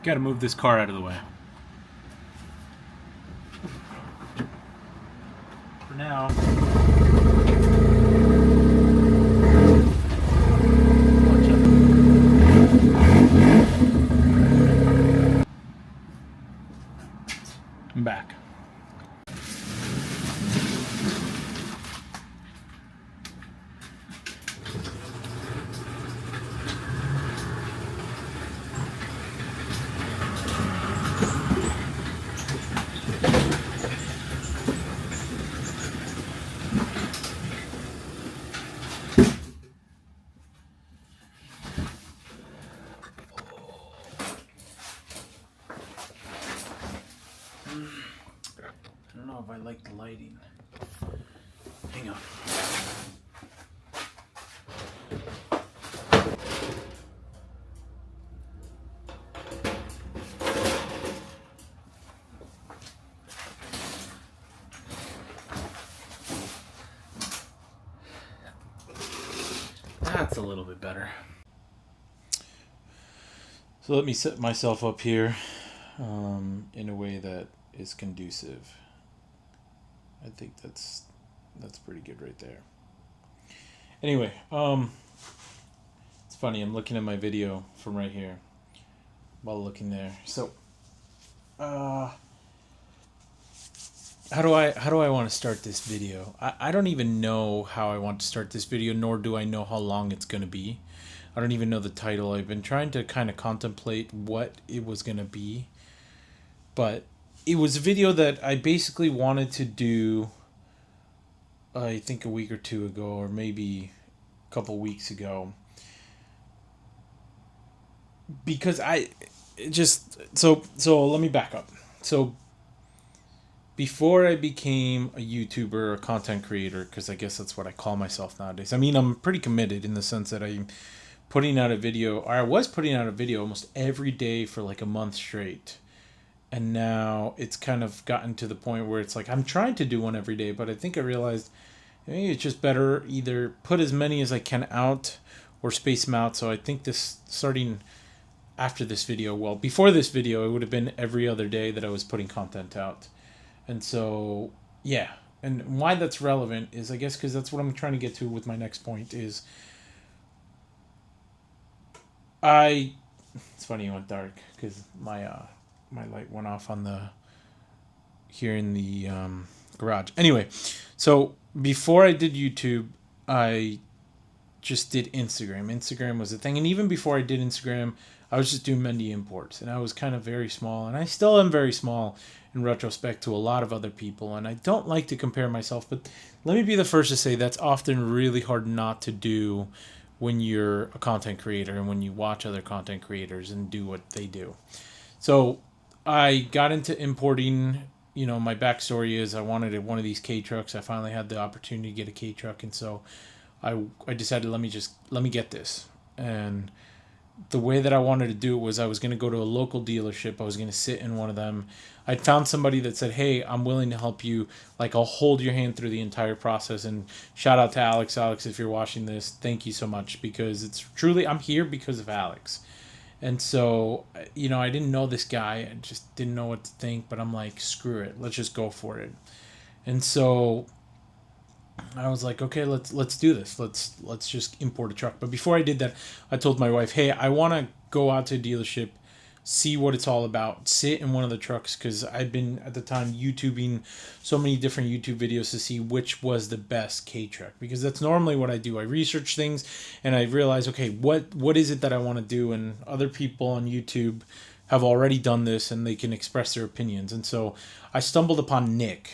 Gotta move this car out of the way. For now. I'm back. I don't know if I like the lighting. Hang on. That's a little bit better. So let me set myself up here in a way that is conducive. I think that's pretty good right there. Anyway, it's funny, I'm looking at my video from right here while looking there. So how do I want to start this video? I don't even know how I want to start this video, nor do I know how long it's going to be. I don't even know the title. I've been trying to kind of contemplate what it was going to be. But it was a video that I basically wanted to do, I think a week or two ago, or maybe a couple weeks ago. Because so let me back up. So before I became a YouTuber or a content creator, because I guess that's what I call myself nowadays. I mean, I'm pretty committed in the sense that I was putting out a video almost every day for like a month straight. And now it's kind of gotten to the point where it's like I'm trying to do one every day, but I think I realized maybe it's just better either put as many as I can out or space them out. So I think this starting after this video, well, before this video, it would have been every other day that I was putting content out. And so, yeah. And why that's relevant is, I guess, because that's what I'm trying to get to with my next point is it's funny it went dark because my light went off here in the garage. Anyway, so before I did YouTube, I just did Instagram. Instagram was a thing. And even before I did Instagram, I was just doing Mendy imports. And I was kind of very small. And I still am very small in retrospect to a lot of other people. And I don't like to compare myself. But let me be the first to say that's often really hard not to do when you're a content creator and when you watch other content creators and do what they do. So I got into importing. You know, my backstory is I wanted one of these K trucks. I finally had the opportunity to get a K truck, and so I decided let me get this. And the way that I wanted to do it was I was going to go to a local dealership. I was going to sit in one of them. I'd found somebody that said, "Hey, I'm willing to help you. Like, I'll hold your hand through the entire process." And shout out to Alex. Alex, if you're watching this, thank you so much, because it's truly I'm here because of Alex. And so, you know, I didn't know this guy. I just didn't know what to think. But I'm like, screw it. Let's just go for it. And so I was like, okay, let's do this. Let's just import a truck. But before I did that, I told my wife, hey, I want to go out to a dealership, see what it's all about, sit in one of the trucks, because I've been at the time YouTubing so many different YouTube videos to see which was the best K truck, because that's normally what I do. I research things and I realize, okay, what is it that I want to do, and other people on YouTube have already done this and they can express their opinions. And so I stumbled upon Nick,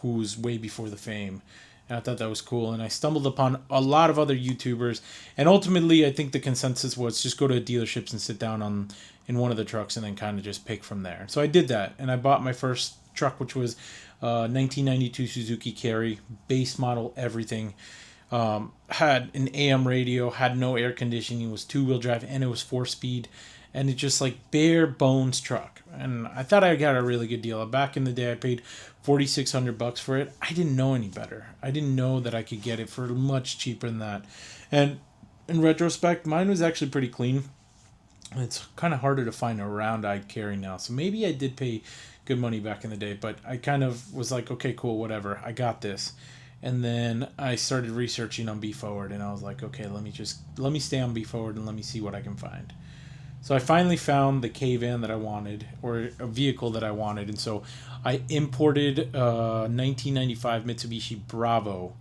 who's way before the fame. And I thought that was cool. And I stumbled upon a lot of other YouTubers. And ultimately, I think the consensus was just go to dealerships and sit down in one of the trucks and then kind of just pick from there. So I did that. And I bought my first truck, which was 1992 Suzuki Carry, base model, everything. Had an AM radio, had no air conditioning, was two-wheel drive, and it was 4-speed. And it's just like bare bones truck. And I thought I got a really good deal. Back in the day, I paid $4,600 for it. I didn't know any better. I didn't know that I could get it for much cheaper than that. And in retrospect, mine was actually pretty clean. It's kind of harder to find a round-eyed carry now. So maybe I did pay good money back in the day, but I kind of was like, okay, cool, whatever, I got this. And then I started researching on B forward, and I was like, okay, let me stay on B forward and let me see what I can find. So I finally found the K van that I wanted, or a vehicle that I wanted, and so I imported a 1995 Mitsubishi Bravo,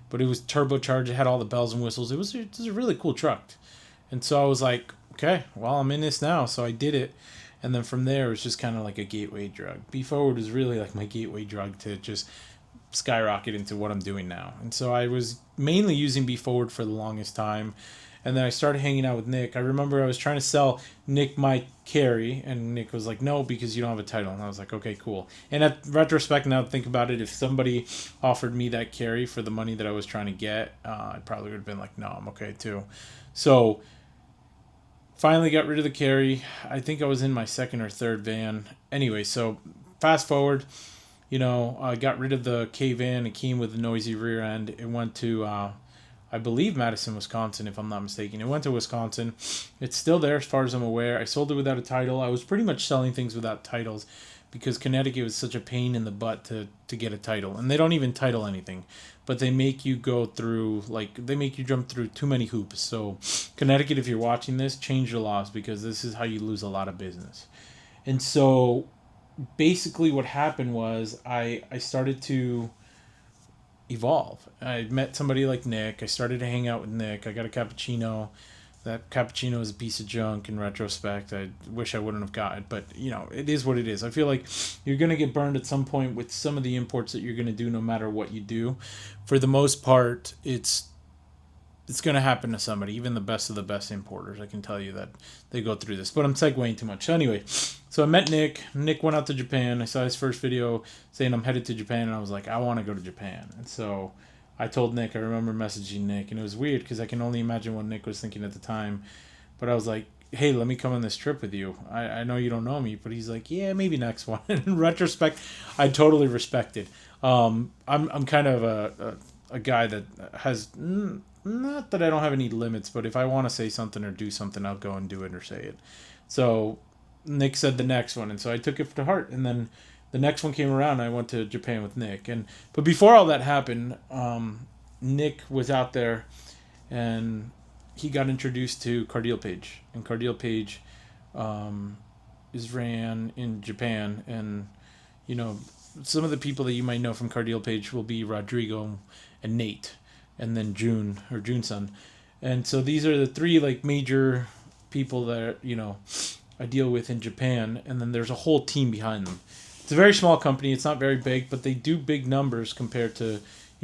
but it was turbocharged. It had all the bells and whistles. It was a really cool truck, and so I was like, okay, well, I'm in this now. So I did it, and then from there it was just kind of like a gateway drug. B forward was really like my gateway drug to just skyrocket into what I'm doing now. And so I was mainly using B forward for the longest time. And then I started hanging out with Nick. I remember I was trying to sell Nick my carry, and Nick was like, "No, because you don't have a title." And I was like, "Okay, cool." And at retrospect, now to think about it, if somebody offered me that carry for the money that I was trying to get, I probably would have been like, "No, I'm okay too." So finally got rid of the carry. I think I was in my second or third van. Anyway, so fast forward, I got rid of the K van. It came with a noisy rear end. It went to, I believe, Madison, Wisconsin, if I'm not mistaken. It went to Wisconsin. It's still there as far as I'm aware. I sold it without a title. I was pretty much selling things without titles because Connecticut was such a pain in the butt to get a title. And they don't even title anything, but they make you go through, they make you jump through too many hoops. So, Connecticut, if you're watching this, change your laws because this is how you lose a lot of business. And so basically what happened was I started to evolve. I met somebody like Nick. I started to hang out with Nick. I got a cappuccino. That cappuccino is a piece of junk in retrospect. I wish I wouldn't have got it, but it is what it is. I feel like you're going to get burned at some point with some of the imports that you're going to do no matter what you do. For the most part, it's going to happen to somebody, even the best of the best importers. I can tell you that they go through this, but I'm segueing too much. So anyway, so I met Nick. Nick went out to Japan. I saw his first video saying I'm headed to Japan, and I was like, I want to go to Japan. And so I told Nick, I remember messaging Nick, and it was weird because I can only imagine what Nick was thinking at the time. But I was like, hey, let me come on this trip with you. I know you don't know me, but he's like, yeah, maybe next one. In retrospect, I totally respect it. I'm kind of a guy that has not that I don't have any limits, but if I want to say something or do something, I'll go and do it or say it. So Nick said the next one, and so I took it to heart. And then the next one came around, and I went to Japan with Nick. But before all that happened, Nick was out there, and he got introduced to Cardiel Page, and Cardiel Page is ran in Japan, and some of the people that you might know from Cardiel Page will be Rodrigo and Nate, and then June or June-san. And so these are the three major people that I deal with in Japan, and then there's a whole team behind them. It's a very small company. It's not very big, but they do big numbers compared to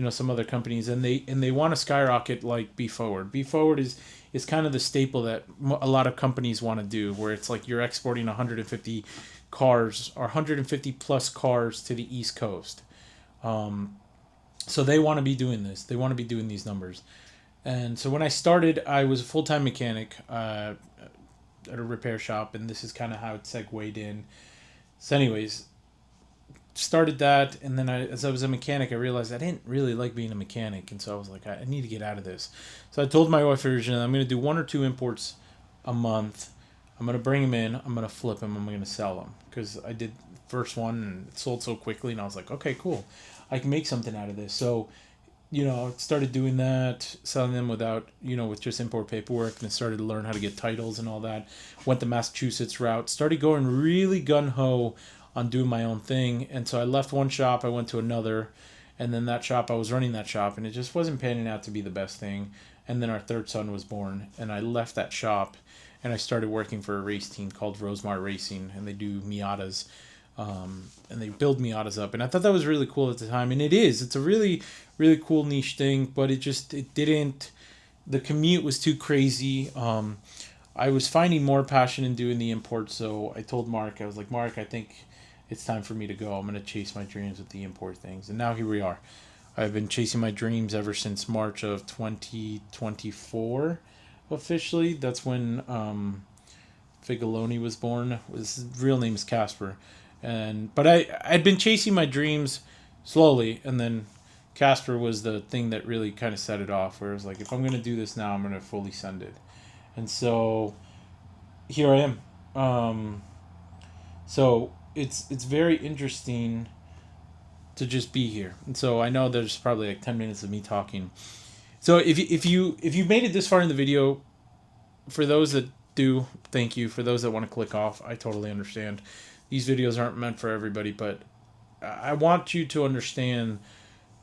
some other companies, and they want to skyrocket like B forward. B forward is kind of the staple that a lot of companies want to do, where it's like you're exporting 150 cars or 150 plus cars to the East Coast. So they want to be doing this. They want to be doing these numbers. And so when I started, I was a full-time mechanic at a repair shop, and this is kind of how it segued in. So anyways, started that, and then as I was a mechanic, I realized I didn't really like being a mechanic, and so I was like, I need to get out of this. So I told my wife originally, I'm going to do 1 or 2 imports a month. I'm going to bring them in, I'm going to flip them, I'm going to sell them. Because I did the first one, and it sold so quickly, and I was like, okay, cool. I can make something out of this. So, started doing that, selling them without, with just import paperwork, and started to learn how to get titles and all that. Went the Massachusetts route, started going really gun-ho on doing my own thing. And so I left one shop, I went to another, and then that shop, I was running that shop, and it just wasn't panning out to be the best thing. And then our third son was born, and I left that shop, and I started working for a race team called Rosemar Racing, and they do Miatas. And they build Miatas up, and I thought that was really cool at the time, and it's a really, really cool niche thing, but the commute was too crazy. I was finding more passion in doing the import, so I told Mark, I was like, Mark, I think it's time for me to go. I'm going to chase my dreams with the import things, and now here we are. I've been chasing my dreams ever since March of 2024, officially. That's when Figoloni was born. His real name is Casper. But I'd been chasing my dreams slowly, and then Casper was the thing that really kind of set it off, where it was like, if I'm going to do this now, I'm going to fully send it. And so here I am. So it's very interesting to just be here. And so I know there's probably like 10 minutes of me talking. So if you made it this far in the video, for those that do, thank you. For those that want to click off, I totally understand. These videos aren't meant for everybody, but I want you to understand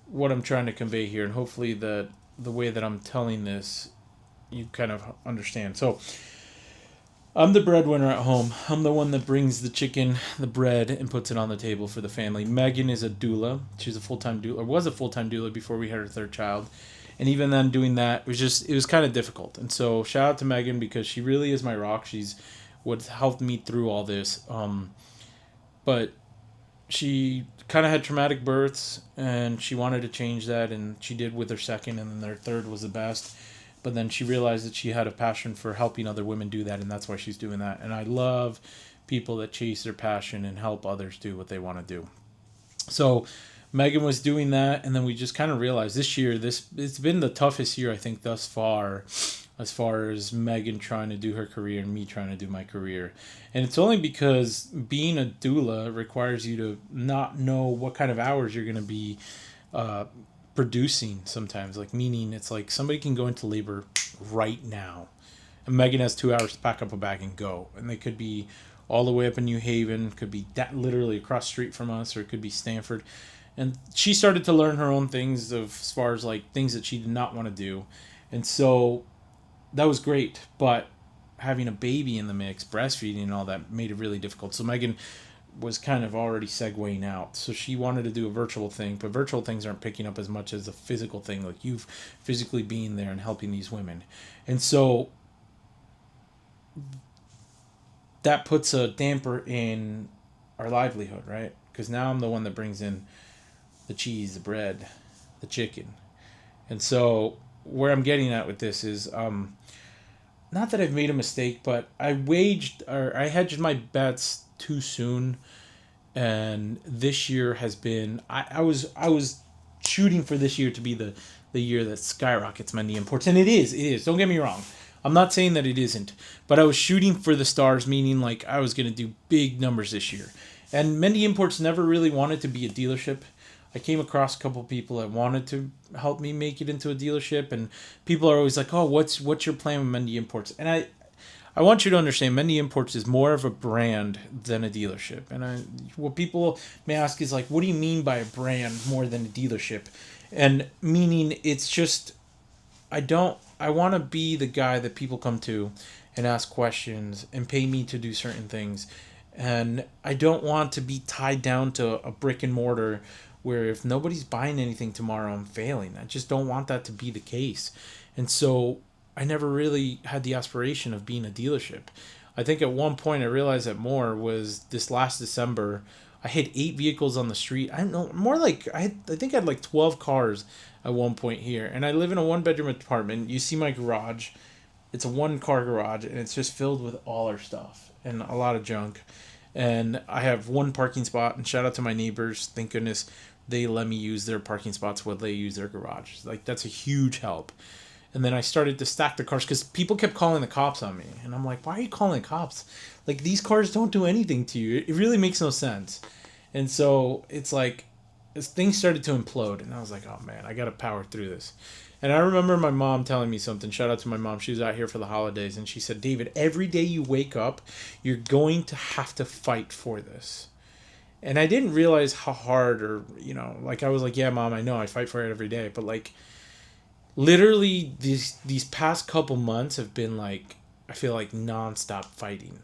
what I'm trying to convey here, and hopefully the way that I'm telling this, you kind of understand. So I'm the breadwinner at home. I'm the one that brings the chicken, the bread, and puts it on the table for the family. Megan is a doula. She's a full time doula, or was a full time doula before we had our third child. And even then, doing that it was kind of difficult. And so, shout out to Megan because she really is my rock. She's what helped me through all this. But she kind of had traumatic births, and she wanted to change that, and she did with her second, and then her third was the best. But then she realized that she had a passion for helping other women do that, and that's why she's doing that. And I love people that chase their passion and help others do what they want to do. So Megan was doing that, and then we just kind of realized this year, it's been the toughest year I think thus far as Megan trying to do her career and me trying to do my career. And it's only because being a doula requires you to not know what kind of hours you're going to be uh, producing sometimes. Like, meaning it's like somebody can go into labor right now, and Megan has 2 hours to pack up a bag and go. And they could be all the way up in New Haven, could be that literally across the street from us, or it could be Stanford. And she started to learn her own things of as far as like things that she did not want to do. And so that was great, but having a baby in the mix, breastfeeding and all that made it really difficult. So Megan was kind of already segueing out. So she wanted to do a virtual thing, but virtual things aren't picking up as much as a physical thing, like you physically being there and helping these women. And so that puts a damper in our livelihood, right? Because now I'm the one that brings in the cheese, the bread, the chicken. And so where I'm getting at with this is not that I've made a mistake, but I hedged my bets too soon, and this year has been I was shooting for this year to be the year that skyrockets Mendy imports, and it is. Don't get me wrong. I'm not saying that it isn't, but I was shooting for the stars, meaning like I was gonna do big numbers this year. And Mendy Imports never really wanted to be a dealership. I came across a couple people that wanted to help me make it into a dealership, and people are always like, "Oh, what's your plan with Mendy Imports?" And I want you to understand, Mendy Imports is more of a brand than a dealership. And what people may ask is like, "What do you mean by a brand more than a dealership?" And meaning it's just I want to be the guy that people come to and ask questions and pay me to do certain things. And I don't want to be tied down to a brick and mortar where if nobody's buying anything tomorrow, I'm failing. I just don't want that to be the case. And so I never really had the aspiration of being a dealership. I think at one point I realized that more was this last December. I had 8 vehicles on the street. I don't know, more like I think I had like 12 cars at one point here. And I live in a 1 bedroom apartment. You see my garage. It's a 1 car garage, and it's just filled with all our stuff and a lot of junk. And I have 1 parking spot, and shout out to my neighbors. Thank goodness they let me use their parking spots while they use their garage. Like, that's a huge help. And then I started to stack the cars because people kept calling the cops on me. And I'm like, why are you calling the cops? Like, these cars don't do anything to you. It really makes no sense. And so it's like, as things started to implode, and I was like, oh man, I got to power through this. And I remember my mom telling me something. Shout out to my mom. She was out here for the holidays, and she said, David, every day you wake up, you're going to have to fight for this. And I didn't realize how hard, or, like, I was like, yeah, mom, I know I fight for it every day. But like, literally these past couple months have been like, I feel like nonstop fighting.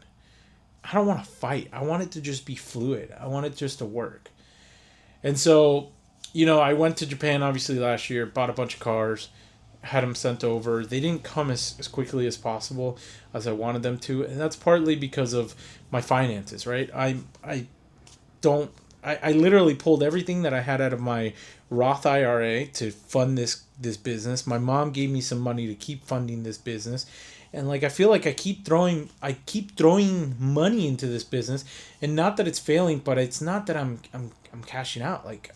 I don't want to fight. I want it to just be fluid. I want it just to work. And so, I went to Japan obviously last year, bought a bunch of cars, had them sent over. They didn't come as quickly as possible as I wanted them to, and that's partly because of my finances, right? Don't I literally pulled everything that I had out of my Roth IRA to fund this business. My mom gave me some money to keep funding this business. And like, I feel like I keep throwing money into this business, and not that it's failing, but it's not that I'm cashing out. Like,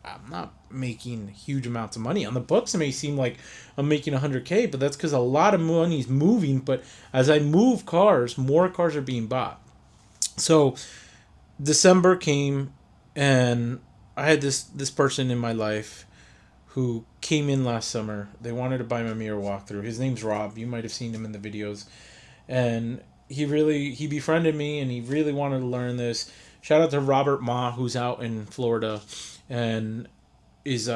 I'm not making huge amounts of money. On the books, it may seem like I'm making 100K, but that's because a lot of money is moving. But as I move cars, more cars are being bought. So December came, and I had this person in my life who came in last summer. They wanted to buy my mirror walkthrough. His name's Rob. You might have seen him in the videos, and he befriended me, and he really wanted to learn this. Shout out to Robert Ma, who's out in Florida, and is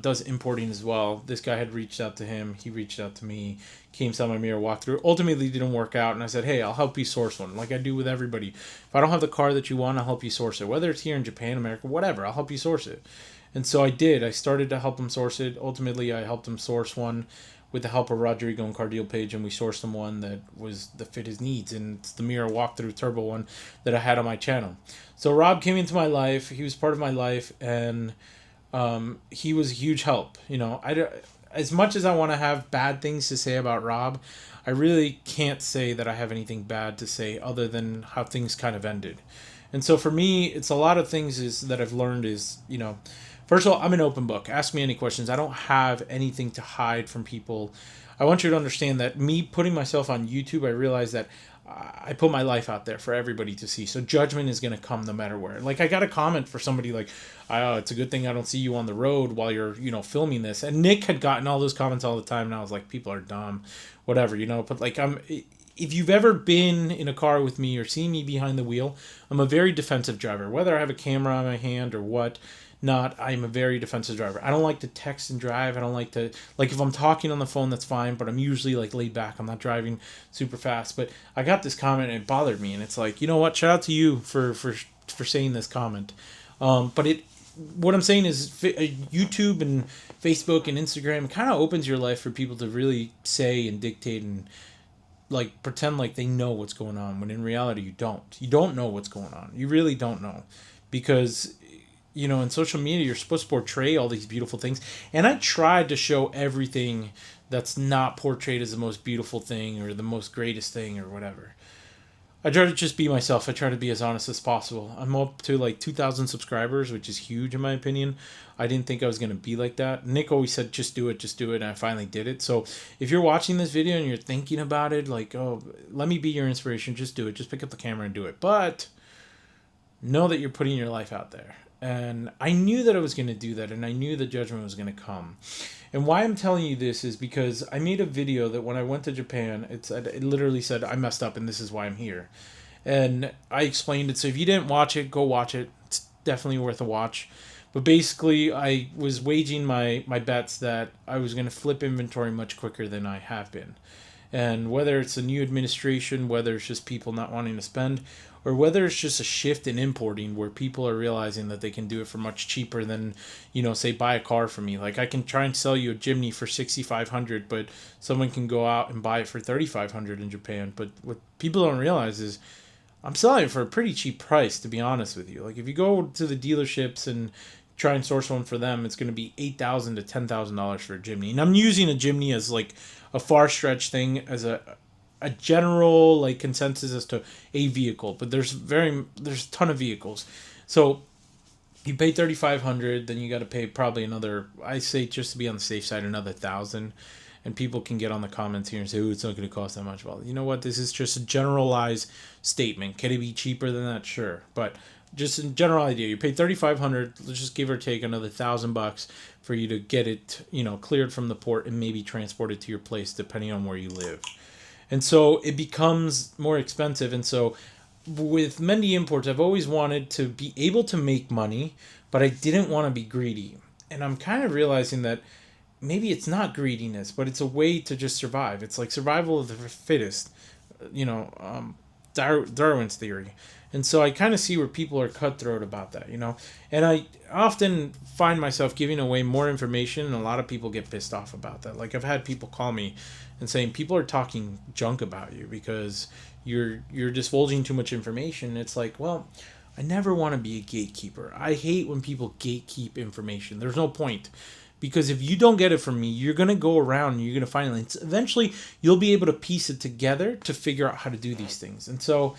does importing as well. This guy had reached out to him. He reached out to me. Came saw my mirror walkthrough. Ultimately, didn't work out, and I said, "Hey, I'll help you source one, like I do with everybody. If I don't have the car that you want, I'll help you source it. Whether it's here in Japan, America, whatever, I'll help you source it." And so I did. I started to help him source it. Ultimately, I helped him source one with the help of Rodrigo and Car Deal Page, and we sourced him one that fit his needs, and it's the mirror walkthrough turbo one that I had on my channel. So Rob came into my life. He was part of my life, and he was a huge help. As much as I want to have bad things to say about Rob, I really can't say that I have anything bad to say other than how things kind of ended. And so for me, it's a lot of things that I've learned is, first of all, I'm an open book. Ask me any questions. I don't have anything to hide from people. I want you to understand that me putting myself on YouTube, I realize that I put my life out there for everybody to see. So judgment is going to come no matter where. Like, I got a comment for somebody like, "Oh, it's a good thing I don't see you on the road while you're, filming this." And Nick had gotten all those comments all the time, and I was like, people are dumb, whatever, But like, if you've ever been in a car with me or seen me behind the wheel, I'm a very defensive driver. Whether I have a camera on my hand or what, not, I'm a very defensive driver. I don't like to text and drive. I don't like to, like, if I'm talking on the phone, that's fine, but I'm usually like laid back. I'm not driving super fast. But I got this comment and it bothered me, and it's like, you know what? Shout out to you for saying this comment. What I'm saying is YouTube and Facebook and Instagram kind of opens your life for people to really say and dictate and like pretend like they know what's going on, when in reality you don't. You don't know what's going on. You really don't know, because in social media, you're supposed to portray all these beautiful things. And I tried to show everything that's not portrayed as the most beautiful thing or the most greatest thing or whatever. I try to just be myself. I try to be as honest as possible. I'm up to like 2,000 subscribers, which is huge in my opinion. I didn't think I was going to be like that. Nick always said, just do it, and I finally did it. So if you're watching this video and you're thinking about it, like, oh, let me be your inspiration, just do it. Just pick up the camera and do it. But know that you're putting your life out there. And I knew that I was going to do that, and I knew the judgment was going to come. And why I'm telling you this is because I made a video that when I went to Japan, it literally said, I messed up and this is why I'm here. And I explained it. So if you didn't watch it, go watch it. It's definitely worth a watch. But basically, I was waging my bets that I was going to flip inventory much quicker than I have been. And whether it's a new administration, whether it's just people not wanting to spend, or whether it's just a shift in importing where people are realizing that they can do it for much cheaper than, say, buy a car from me. Like, I can try and sell you a Jimny for $6,500, but someone can go out and buy it for $3,500 in Japan. But what people don't realize is I'm selling it for a pretty cheap price, to be honest with you. Like, if you go to the dealerships and try and source one for them, it's going to be $8,000 to $10,000 for a Jimny. And I'm using a Jimny as like a far stretch thing, as a general like consensus as to a vehicle, but there's a ton of vehicles. So you pay $3,500, then you got to pay probably another, I say, just to be on the safe side, another $1,000. And people can get on the comments here and say, "Oh, it's not going to cost that much." Well, you know what? This is just a generalized statement. Can it be cheaper than that? Sure, but just a general idea. You pay $3,500. Let's just give or take another $1,000 for you to get it, cleared from the port and maybe transported to your place, depending on where you live. And so it becomes more expensive. And so with Mendy Imports, I've always wanted to be able to make money, but I didn't want to be greedy. And I'm kind of realizing that maybe it's not greediness, but it's a way to just survive. It's like survival of the fittest, Darwin's theory. And so I kind of see where people are cutthroat about that, And I often find myself giving away more information, and a lot of people get pissed off about that. Like, I've had people call me and saying people are talking junk about you because you're divulging too much information. It's like, well, I never want to be a gatekeeper. I hate when people gatekeep information. There's no point. Because if you don't get it from me, you're going to go around and you're going to find it. Eventually, you'll be able to piece it together to figure out how to do these things. And so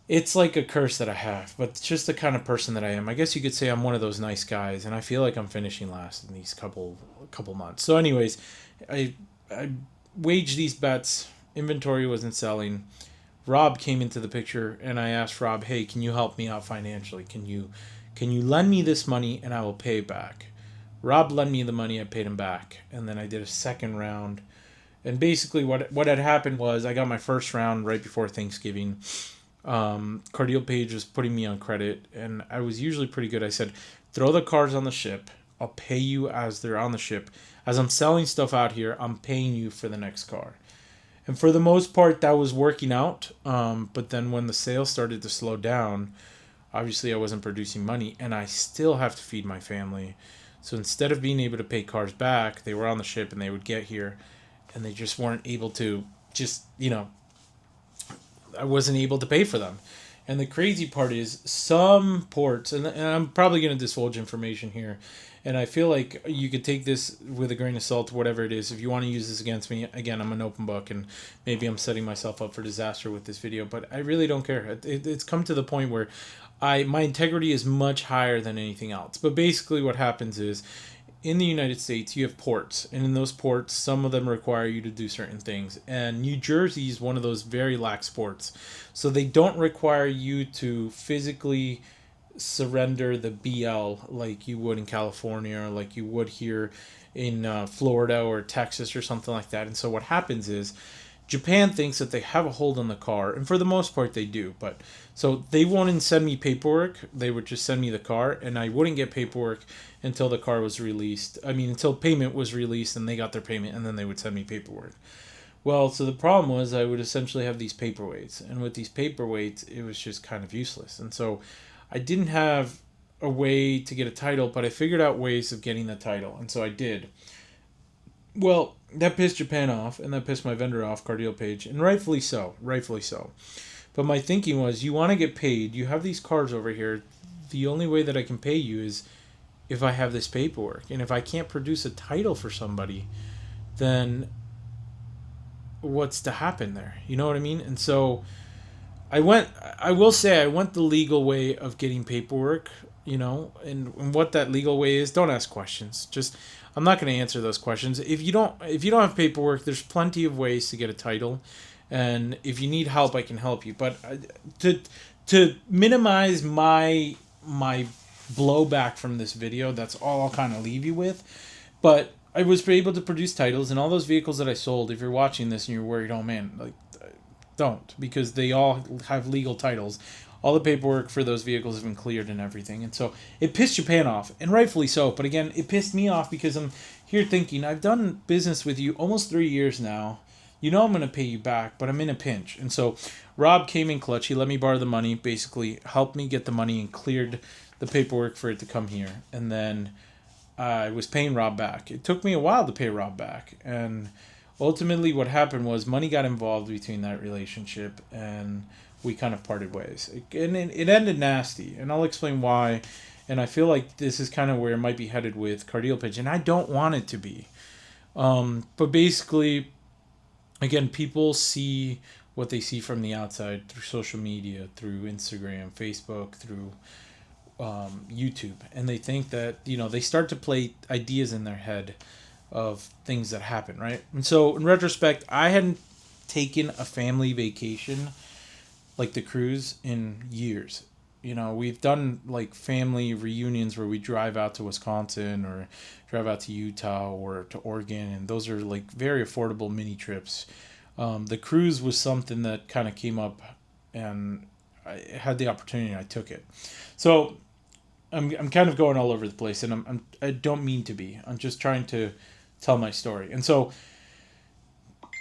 it's like a curse that I have, but it's just the kind of person that I am. I guess you could say I'm one of those nice guys, and I feel like I'm finishing last in these couple months. So, anyways, I waged these bets. Inventory wasn't selling. Rob came into the picture, and I asked Rob, "Hey, can you help me out financially? Can you lend me this money, and I will pay it back?" Rob lent me the money. I paid him back, and then I did a second round. And basically, what had happened was I got my first round right before Thanksgiving. Cardiel Page was putting me on credit, and I was usually pretty good. I said, "Throw the cars on the ship. I'll pay you as they're on the ship. As I'm selling stuff out here, I'm paying you for the next car." And for the most part, that was working out. But then when the sales started to slow down, obviously I wasn't producing money, and I still have to feed my family. So instead of being able to pay cars back, they were on the ship and they would get here, and they just weren't able to I wasn't able to pay for them. And the crazy part is some ports, and I'm probably going to divulge information here, and I feel like you could take this with a grain of salt, whatever it is. If you want to use this against me, again, I'm an open book, and maybe I'm setting myself up for disaster with this video, but I really don't care. It's come to the point where my integrity is much higher than anything else. But basically, what happens is, in the United States, you have ports, and in those ports, some of them require you to do certain things. And New Jersey is one of those very lax ports, so they don't require you to physically surrender the BL like you would in California or like you would here in Florida or Texas or something like that. And so what happens is Japan thinks that they have a hold on the car, and for the most part they do. But so they wouldn't send me paperwork; they would just send me the car, and I wouldn't get paperwork until the car was released. I mean, until payment was released, and they got their payment, and then they would send me paperwork. Well, so the problem was I would essentially have these paperweights, and with these paperweights, it was just kind of useless. And so I didn't have a way to get a title, but I figured out ways of getting the title, and so I did. Well, that pissed Japan off, and that pissed my vendor off, Cardiel Page, and rightfully so, rightfully so. But my thinking was, you want to get paid, you have these cars over here, the only way that I can pay you is if I have this paperwork. And if I can't produce a title for somebody, then what's to happen there? You know what I mean? And so I will say I went the legal way of getting paperwork, and what that legal way is, don't ask questions. Just, I'm not going to answer those questions. If you don't have paperwork, there's plenty of ways to get a title, and if you need help, I can help you. But to minimize my blowback from this video, that's all I'll kind of leave you with. But I was able to produce titles, and all those vehicles that I sold, if you're watching this and you're worried, oh man, like, don't, because they all have legal titles. All the paperwork for those vehicles have been cleared and everything. And so it pissed Japan off, and rightfully so. But again, it pissed me off because I'm here thinking, I've done business with you almost 3 years now. You know I'm going to pay you back, but I'm in a pinch. And so Rob came in clutch. He let me borrow the money, basically helped me get the money and cleared the paperwork for it to come here. And then I was paying Rob back. It took me a while to pay Rob back. And ultimately what happened was money got involved between that relationship, and we kind of parted ways. It ended nasty, and I'll explain why. And I feel like this is kind of where it might be headed with Cardiel Pitch, and I don't want it to be. But basically, again, people see what they see from the outside through social media, through Instagram, Facebook, through YouTube, and they think that, they start to play ideas in their head of things that happen, right? And so in retrospect, I hadn't taken a family vacation like the cruise in years. We've done like family reunions where we drive out to Wisconsin or drive out to Utah or to Oregon, and those are like very affordable mini trips. The cruise was something that kind of came up, and I had the opportunity and I took it. So I'm kind of going all over the place, and I don't mean to be. I'm just trying to tell my story. And so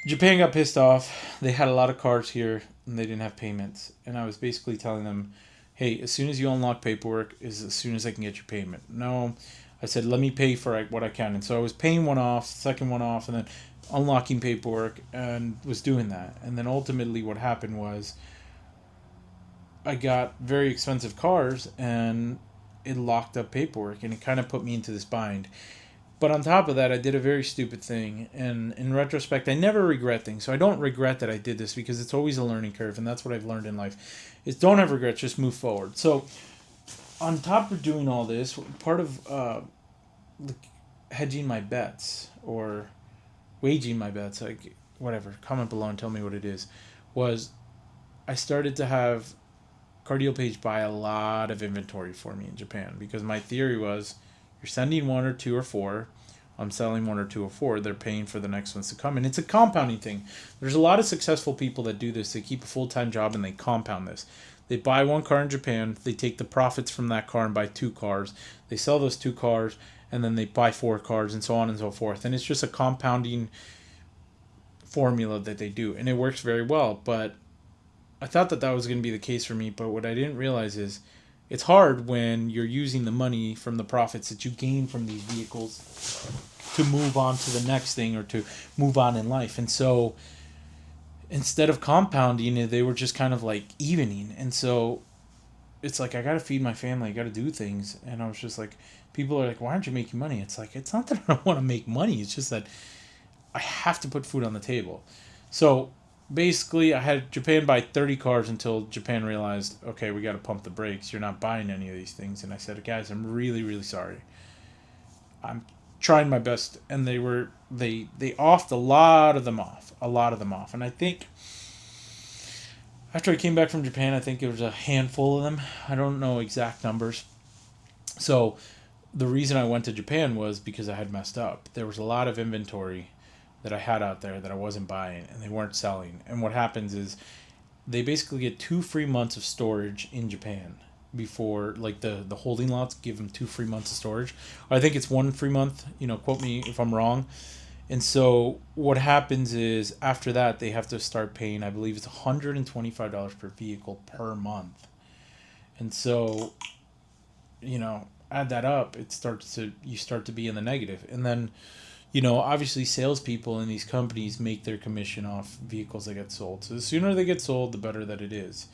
Japan got pissed off. They had a lot of cars here, and they didn't have payments. And I was basically telling them, hey, as soon as you unlock paperwork is as soon as I can get your payment. No, I said, let me pay for what I can. And so I was paying one off, second one off, and then unlocking paperwork, and was doing that. And then ultimately what happened was I got very expensive cars, and it locked up paperwork, and it kind of put me into this bind. But on top of that, I did a very stupid thing. And in retrospect, I never regret things. So I don't regret that I did this because it's always a learning curve. And that's what I've learned in life is don't have regrets, just move forward. So on top of doing all this, part of hedging my bets or waging my bets, like whatever, comment below and tell me what it is, was I started to have Cardio Page buy a lot of inventory for me in Japan because my theory was you're sending one or two or four. I'm selling one or two or four. They're paying for the next ones to come. And it's a compounding thing. There's a lot of successful people that do this. They keep a full-time job and they compound this. They buy one car in Japan. They take the profits from that car and buy two cars. They sell those two cars and then they buy four cars and so on and so forth. And it's just a compounding formula that they do. And it works very well. But I thought that that was going to be the case for me. But what I didn't realize is it's hard when you're using the money from the profits that you gain from these vehicles to move on to the next thing or to move on in life. And so instead of compounding, they were just kind of like evening. And so it's like, I got to feed my family. I got to do things. And I was just like, people are like, why aren't you making money? It's like, it's not that I don't want to make money. It's just that I have to put food on the table. So basically, I had Japan buy 30 cars until Japan realized, okay, we got to pump the brakes. You're not buying any of these things. And I said, guys, I'm really, really sorry. I'm trying my best. And they offed a lot of them off. And I think after I came back from Japan, I think it was a handful of them. I don't know exact numbers. So the reason I went to Japan was because I had messed up. There was a lot of inventory that I had out there that I wasn't buying and they weren't selling. And what happens is they basically get 2 free months of storage in Japan before, like, the holding lots give them 2 free months of storage. Or I think it's 1 free month, quote me if I'm wrong. And so what happens is after that they have to start paying, I believe it's $125 per vehicle per month. And so, add that up, you start to be in the negative. And then obviously salespeople in these companies make their commission off vehicles that get sold. So the sooner they get sold, the better that it is.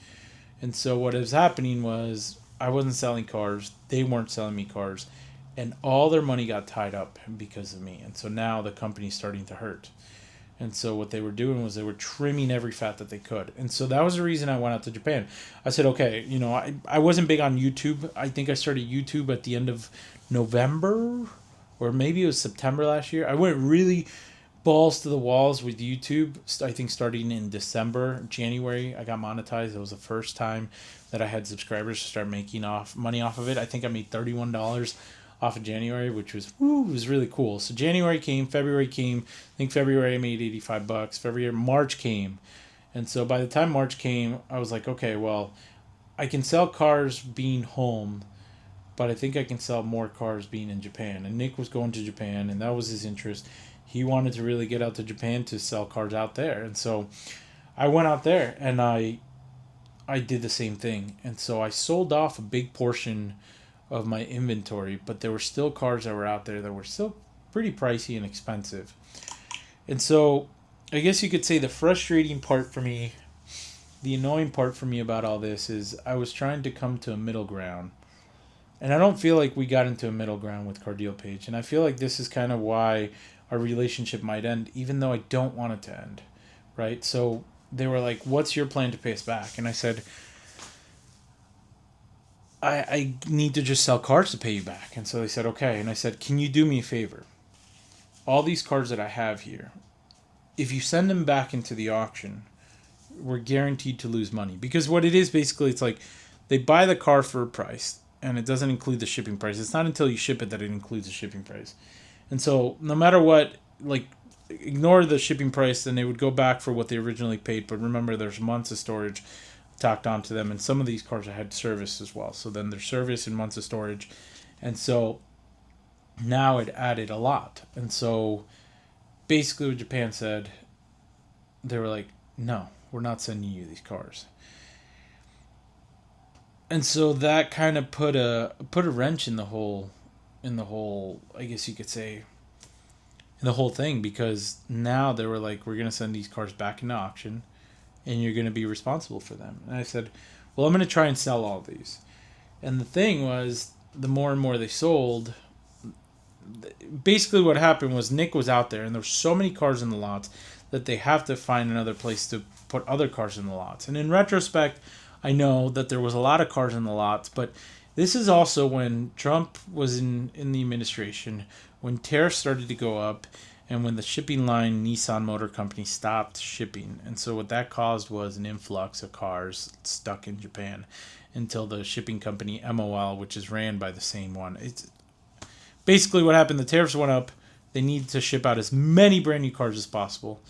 And so what was happening was I wasn't selling cars. They weren't selling me cars. And all their money got tied up because of me. And so now the company's starting to hurt. And so what they were doing was they were trimming every fat that they could. And so that was the reason I went out to Japan. I said, okay, I wasn't big on YouTube. I think I started YouTube at the end of November or maybe it was September last year. I went really balls to the walls with YouTube. I think starting in January, I got monetized. It was the first time that I had subscribers to start making money off of it. I think I made $31 off of January, which was really cool. So January came, February came. I think February I made $85. March came. And so by the time March came, I was like, okay, well, I can sell cars being home, but I think I can sell more cars being in Japan. And Nick was going to Japan, and that was his interest. He wanted to really get out to Japan to sell cars out there. And so I went out there, and I did the same thing. And so I sold off a big portion of my inventory, but there were still cars that were out there that were still pretty pricey and expensive. And so I guess you could say the frustrating part for me, the annoying part for me about all this is I was trying to come to a middle ground. And I don't feel like we got into a middle ground with Cardio Page. And I feel like this is kind of why our relationship might end, even though I don't want it to end. Right? So they were like, what's your plan to pay us back? And I said, I need to just sell cars to pay you back. And so they said, okay. And I said, can you do me a favor? All these cars that I have here, if you send them back into the auction, we're guaranteed to lose money. Because what it is, basically, it's like they buy the car for a price, and it doesn't include the shipping price. It's not until you ship it that it includes the shipping price. And so no matter what, like, ignore the shipping price, then they would go back for what they originally paid. But remember, there's months of storage tacked onto them, and some of these cars had service as well. So then there's service and months of storage. And so now it added a lot. And so basically what Japan said, they were like, no, we're not sending you these cars. And so that kind of put a wrench in the whole I guess you could say, in the whole thing, because now they were like, we're going to send these cars back into auction and you're going to be responsible for them. And I said, well, I'm going to try and sell all these. And the thing was, the more and more they sold, basically what happened was Nick was out there, and there were so many cars in the lots that they have to find another place to put other cars in the lots. And in retrospect, I know that there was a lot of cars in the lots, but this is also when Trump was in the administration, when tariffs started to go up, and when the shipping line Nissan Motor Company stopped shipping. And so what that caused was an influx of cars stuck in Japan until the shipping company MOL, which is ran by the same one. It's basically what happened. The tariffs went up. They needed to ship out as many brand new cars as possible.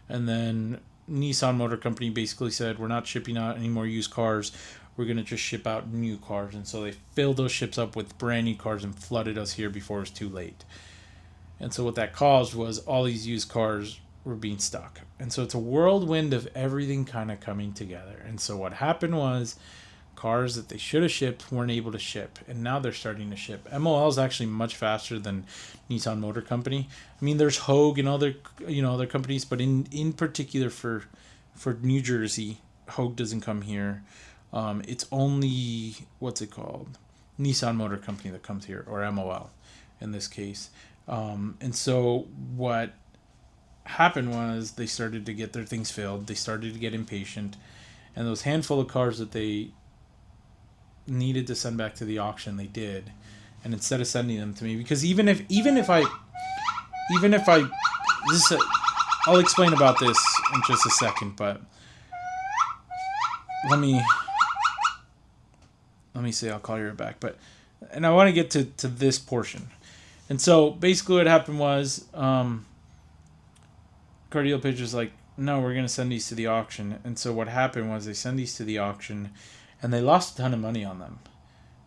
And then Nissan Motor Company basically said, we're not shipping out any more used cars. We're going to just ship out new cars. And so they filled those ships up with brand new cars and flooded us here before it was too late. And so what that caused was all these used cars were being stuck. And so it's a whirlwind of everything kind of coming together. And so what happened was cars that they should have shipped weren't able to ship. And now they're starting to ship. MOL is actually much faster than Nissan Motor Company. I mean, there's Hogue and other, other companies, but in particular for New Jersey, Hogue doesn't come here. It's only, what's it called? Nissan Motor Company that comes here, or MOL in this case. And so what happened was they started to get their things filled. They started to get impatient. And those handful of cars that they needed to send back to the auction, they did. And instead of sending them to me, because even if I I'll explain about this in just a second, but let me say I'll call you right back. And I want to get to this portion. And so basically what happened was Car Deal Page was like, no, we're going to send these to the auction. And so what happened was they send these to the auction and they lost a ton of money on them.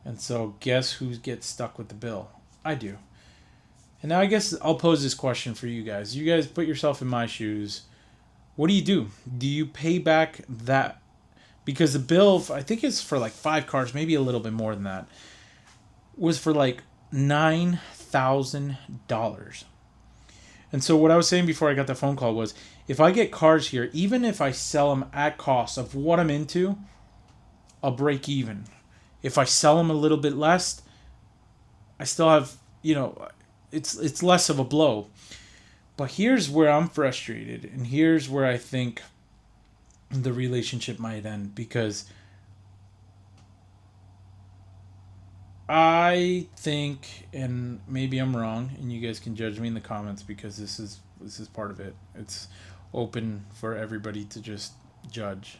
And so guess who gets stuck with the bill? I do. And now I guess I'll pose this question for you guys. You guys put yourself in my shoes. What do you do? Do you pay back that? Because the bill, I think it's for like 5 cars, maybe a little bit more than that, was for like $9,000. And so what I was saying before I got the phone call was, if I get cars here, even if I sell them at cost of what I'm into, I'll break even. If I sell them a little bit less, I still have, it's less of a blow. But here's where I'm frustrated, and here's where I think the relationship might end, because I think, and maybe I'm wrong, and you guys can judge me in the comments, because this is part of it. It's open for everybody to just judge.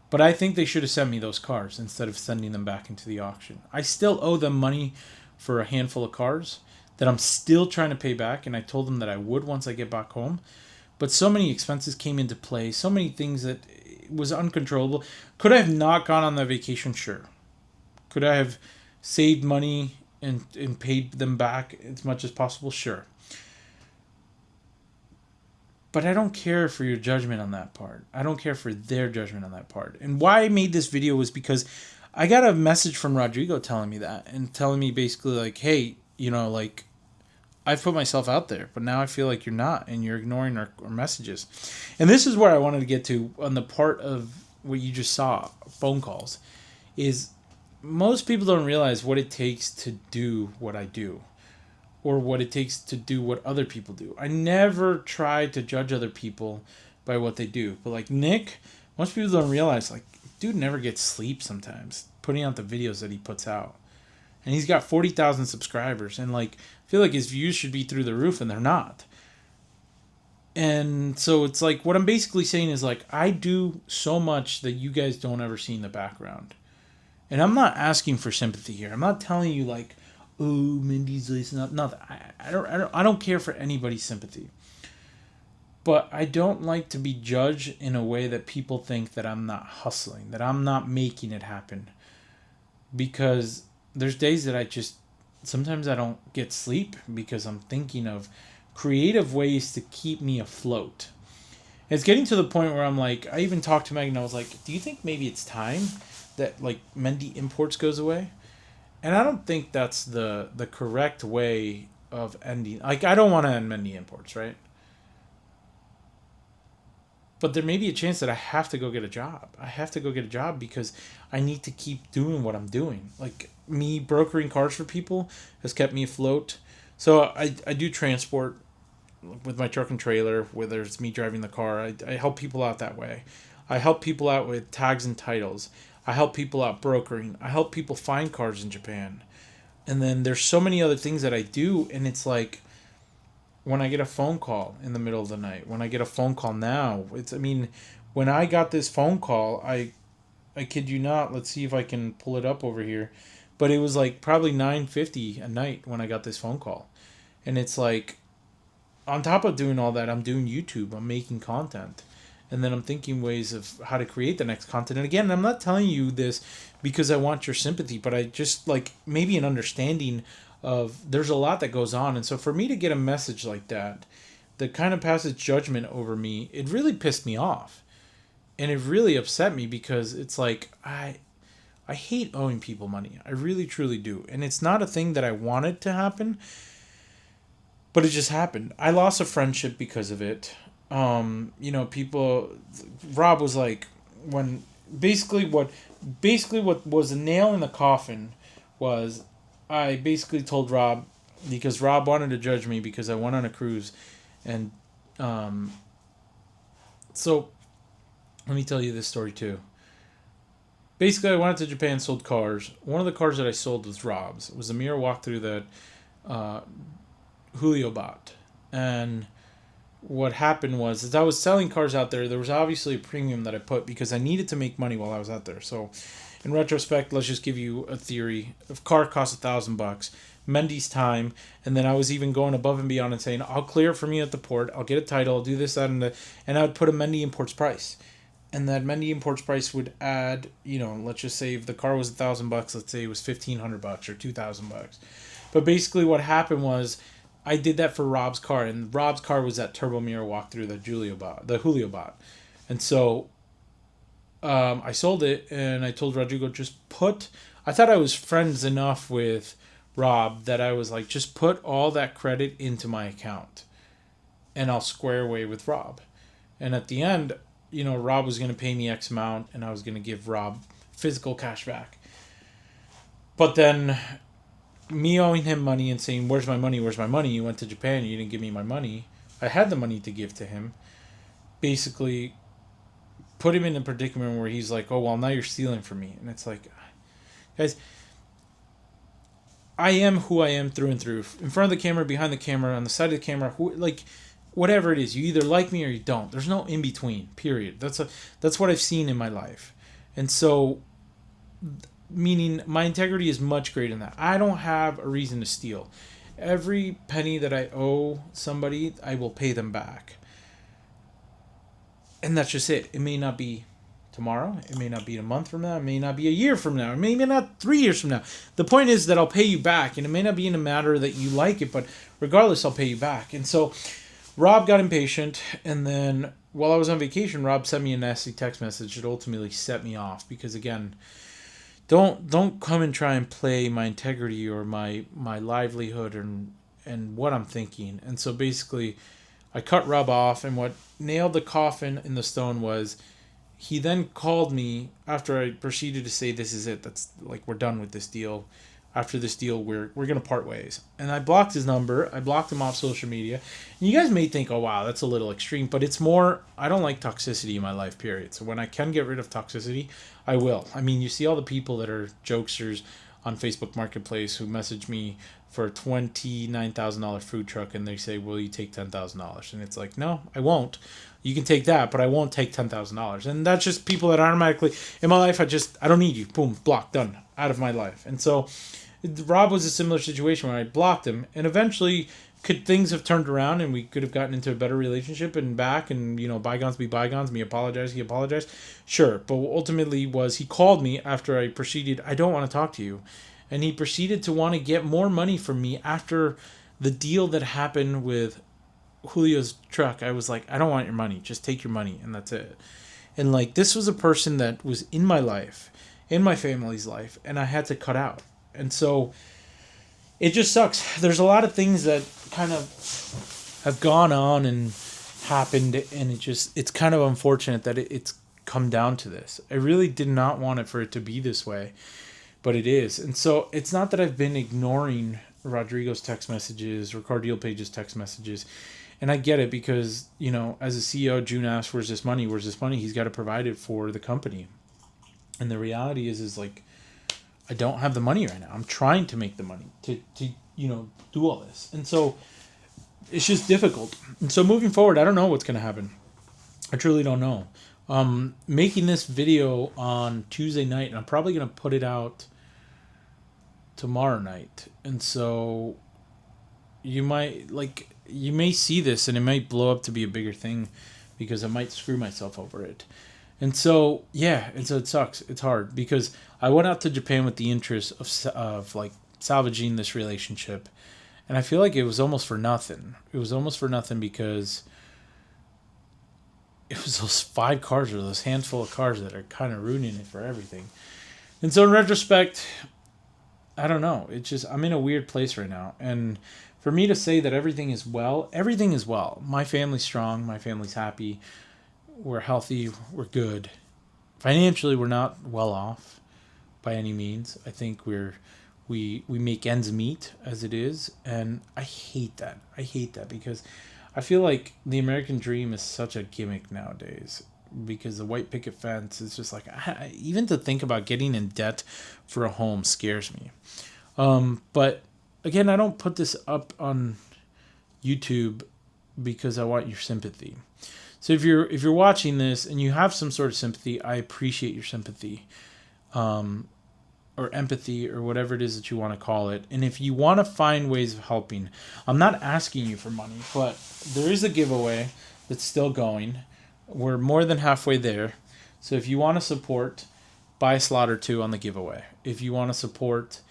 But I think they should have sent me those cars instead of sending them back into the auction. I still owe them money for a handful of cars that I'm still trying to pay back, and I told them that I would once I get back home. But so many expenses came into play, so many things that it was uncontrollable. Could I have not gone on that vacation? Sure. Could I have saved money and paid them back as much as possible? Sure. But I don't care for your judgment on that part. I don't care for their judgment on that part. And why I made this video was because I got a message from Rodrigo telling me that, and telling me basically like, hey, I've put myself out there, but now I feel like you're not, and you're ignoring our messages. And this is where I wanted to get to on the part of what you just saw, phone calls, is most people don't realize what it takes to do what I do, or what it takes to do what other people do. I never try to judge other people by what they do. But like Nick, most people don't realize, like, dude never gets sleep sometimes, putting out the videos that he puts out. And he's got 40,000 subscribers, and like, I feel like his views should be through the roof, and they're not. And so it's like, what I'm basically saying is like, I do so much that you guys don't ever see in the background. And I'm not asking for sympathy here. I'm not telling you like, oh, Mendy's this, nothing. I don't care for anybody's sympathy. But I don't like to be judged in a way that people think that I'm not hustling, that I'm not making it happen. Because there's days that sometimes I don't get sleep because I'm thinking of creative ways to keep me afloat. It's getting to the point where I'm like, I even talked to Megan, I was like, do you think maybe it's time that like Mendy Imports goes away? And I don't think that's the correct way of ending. Like, I don't want to end Mendy Imports, right? But there may be a chance that I have to go get a job. I have to go get a job because I need to keep doing what I'm doing. Like, me brokering cars for people has kept me afloat. So I do transport with my truck and trailer, whether it's me driving the car. I help people out that way. I help people out with tags and titles. I help people out brokering. I help people find cars in Japan. And then there's so many other things that I do, and it's like when I get a phone call in the middle of the night, when I get a phone call now, it's, I mean, when I got this phone call, I kid you not, let's see if I can pull it up over here, but it was like probably 9:50 at night when I got this phone call. And it's like, on top of doing all that, I'm doing YouTube, I'm making content. And then I'm thinking ways of how to create the next content. And again, I'm not telling you this because I want your sympathy, but I just like maybe an understanding of there's a lot that goes on. And so for me to get a message like that, that kind of passes judgment over me, it really pissed me off. And it really upset me because it's like I hate owing people money. I really truly do. And it's not a thing that I wanted to happen, but it just happened. I lost a friendship because of it. People. Rob was like, when basically what was a nail in the coffin was, I basically told Rob, because Rob wanted to judge me because I went on a cruise, and um, so let me tell you this story too. Basically, I went to Japan, sold cars. One of the cars that I sold was Rob's. It was a mirror walkthrough that uh, Julio bought, and what happened was, as I was selling cars out there was obviously a premium that I put because I needed to make money while I was out there. So, in retrospect, let's just give you a theory. If a car costs $1,000, Mendy's time, and then I was even going above and beyond and saying, I'll clear it for me at the port, I'll get a title, I'll do this, that, and I would put a Mendy imports price. And that Mendy imports price would add, let's just say if the car was $1,000, let's say it was $1,500 or $2,000. But basically what happened was, I did that for Rob's car, and Rob's car was that turbo mirror walkthrough that Julio bought. And so I sold it, and I told Rodrigo, I thought I was friends enough with Rob that I was like, just put all that credit into my account, and I'll square away with Rob. And at the end, Rob was going to pay me X amount, and I was going to give Rob physical cash back. But then me owing him money and saying, where's my money, where's my money? You went to Japan, you didn't give me my money. I had the money to give to him. Basically put him in a predicament where he's like, oh, well, now you're stealing from me. And it's like, guys, I am who I am through and through. In front of the camera, behind the camera, on the side of the camera, whatever it is. You either like me or you don't. There's no in between, period. That's what I've seen in my life. And so, meaning my integrity is much greater than that. I don't have a reason to steal. Every penny that I owe somebody, I will pay them back. And that's just it. It may not be tomorrow. It may not be a month from now. It may not be a year from now. It may not 3 years from now. The point is that I'll pay you back. And it may not be in a matter that you like it, but regardless, I'll pay you back. And so Rob got impatient. And then while I was on vacation, Rob sent me a nasty text message that ultimately set me off. Because again, don't come and try and play my integrity or my livelihood and what I'm thinking. And so basically, I cut Rob off, and what nailed the coffin in the stone was, he then called me after I proceeded to say, this is it, that's like, we're done with this deal. After this deal, we're gonna part ways. And I blocked his number. I blocked him off social media. And you guys may think, oh wow, that's a little extreme, but it's more, I don't like toxicity in my life, period. So when I can get rid of toxicity, I will. I mean, you see all the people that are jokesters on Facebook Marketplace who message me for a $29,000 food truck, and they say, will you take $10,000? And it's like, no, I won't. You can take that, but I won't take $10,000. And that's just people that automatically, in my life, I don't need you. Boom, blocked, done, out of my life. And so Rob was a similar situation where I blocked him, and eventually could things have turned around and we could have gotten into a better relationship and back, and bygones be bygones, me apologize, he apologized, sure. But ultimately was, he called me after I proceeded, I don't want to talk to you, and he proceeded to want to get more money from me after the deal that happened with Julio's truck. I was like, I don't want your money, just take your money, and that's it. And like, this was a person that was in my life, in my family's life, and I had to cut out. And so it just sucks. There's a lot of things that kind of have gone on and happened, and it's kind of unfortunate that it's come down to this. I really did not want it for it to be this way, but it is. And so it's not that I've been ignoring Rodrigo's text messages or Cardiel Page's text messages. And I get it because, as a CEO, June asks, where's this money? Where's this money? He's got to provide it for the company. And the reality is like, I don't have the money right now. I'm trying to make the money to do all this. And so it's just difficult. And so moving forward, I don't know what's going to happen. I truly don't know. Making this video on Tuesday night, and I'm probably going to put it out tomorrow night. And so you may see this and it might blow up to be a bigger thing because I might screw myself over it. And so, it sucks. It's hard because I went out to Japan with the interest of like salvaging this relationship. And I feel like it was almost for nothing. It was almost for nothing because it was those 5 cars or those handful of cars that are kind of ruining it for everything. And so in retrospect, I don't know. It's just, I'm in a weird place right now. And for me to say that everything is well. My family's strong. My family's happy. We're healthy. We're good. Financially, we're not well off by any means. I think we make ends meet as it is. And I hate that. Because I feel like the American dream is such a gimmick nowadays. Because the white picket fence is just like, even to think about getting in debt for a home scares me. But again, I don't put this up on YouTube because I want your sympathy. So if you're watching this and you have some sort of sympathy, I appreciate your sympathy, or empathy, or whatever it is that you want to call it. And if you want to find ways of helping, I'm not asking you for money, but there is a giveaway that's still going. We're more than halfway there. So if you want to support, buy Slaughter 2 on the giveaway. If you want to support,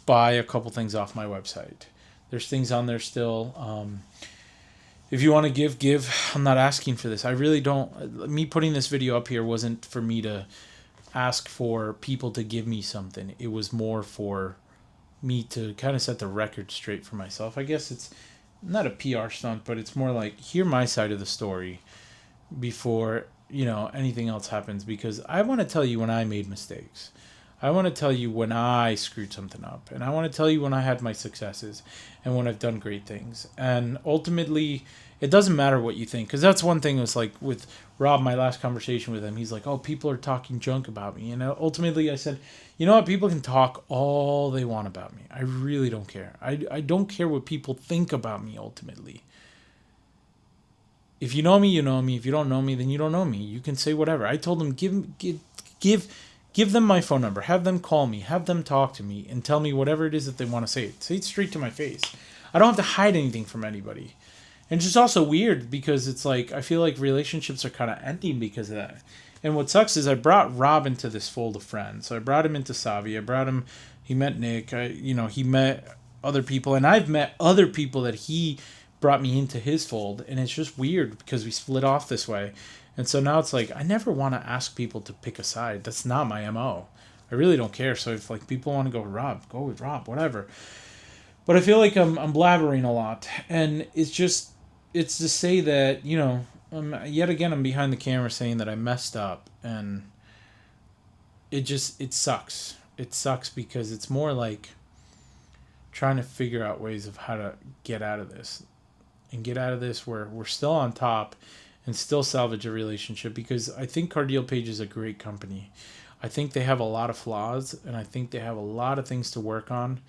buy a couple things off my website. There's things on there still. If you want to give. I'm not asking for this. I really don't. Me putting this video up here wasn't for me to ask for people to give me something. It was more for me to kind of set the record straight for myself. I guess it's not a PR stunt, but it's more like, hear my side of the story before anything else happens, because I want to tell you when I made mistakes. I want to tell you when I screwed something up, and I want to tell you when I had my successes and when I've done great things. And ultimately, it doesn't matter what you think, because that's one thing. Was like with Rob, my last conversation with him, he's like, oh, people are talking junk about me. And ultimately I said, you know what, people can talk all they want about me. I really don't care. I don't care what people think about me ultimately. If you know me, you know me. If you don't know me, then you don't know me. You can say whatever. I told them, give them my phone number. Have them call me. Have them talk to me and tell me whatever it is that they want to say. Say it straight to my face. I don't have to hide anything from anybody. And it's just also weird because it's like, I feel like relationships are kind of ending because of that. And what sucks is I brought Rob into this fold of friends. So I brought him into Savi. He met Nick. He met other people. And I've met other people that he brought me into his fold, and it's just weird because we split off this way. And so now it's like, I never want to ask people to pick a side. That's not my MO. I really don't care. So if like people want to go with Rob, go with Rob, whatever. But I feel like I'm blabbering a lot, and it's to say that, yet again, I'm behind the camera saying that I messed up, and it sucks. It sucks because it's more like trying to figure out ways of how to get out of this. And get out of this where we're still on top and still salvage a relationship, because I think Cardiel Page is a great company. I think they have a lot of flaws, and I think they have a lot of things to work on,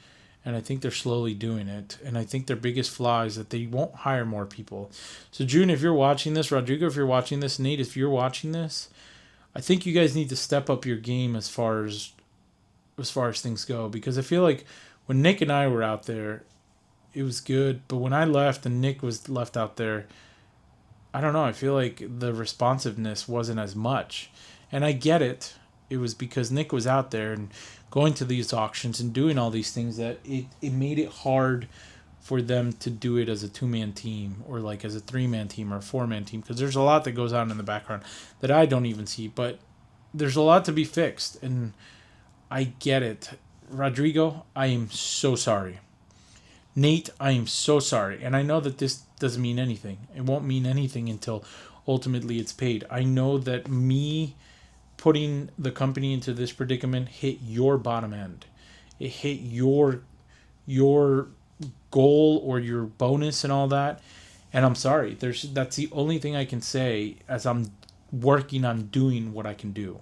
and I think they're slowly doing it. And I think their biggest flaw is that they won't hire more people. So June, if you're watching this, Rodrigo, if you're watching this, Nate, if you're watching this, I think you guys need to step up your game as far as things go, because I feel like when Nick and I were out there, it was good, but when I left and Nick was left out there, I don't know, I feel like the responsiveness wasn't as much. And I get it. It was because Nick was out there and going to these auctions and doing all these things that it made it hard for them to do it as a 2-man team, or like as a 3-man team or a 4-man team, because there's a lot that goes on in the background that I don't even see, but there's a lot to be fixed, and I get it. Rodrigo, I am so sorry. Nate, I am so sorry. And I know that this doesn't mean anything. It won't mean anything until ultimately it's paid. I know that me putting the company into this predicament hit your bottom end. It hit your your goal or your bonus and all that. And I'm sorry, that's the only thing I can say as I'm working on doing what I can do.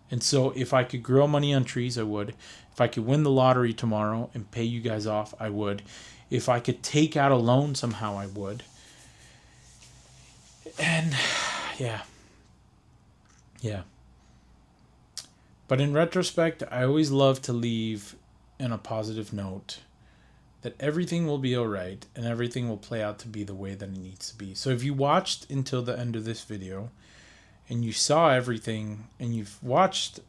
And so if I could grow money on trees, I would. If I could win the lottery tomorrow and pay you guys off, I would. If I could take out a loan somehow, I would. And yeah. Yeah. But in retrospect, I always love to leave in a positive note that everything will be all right and everything will play out to be the way that it needs to be. So if you watched until the end of this video and you saw everything and you've watched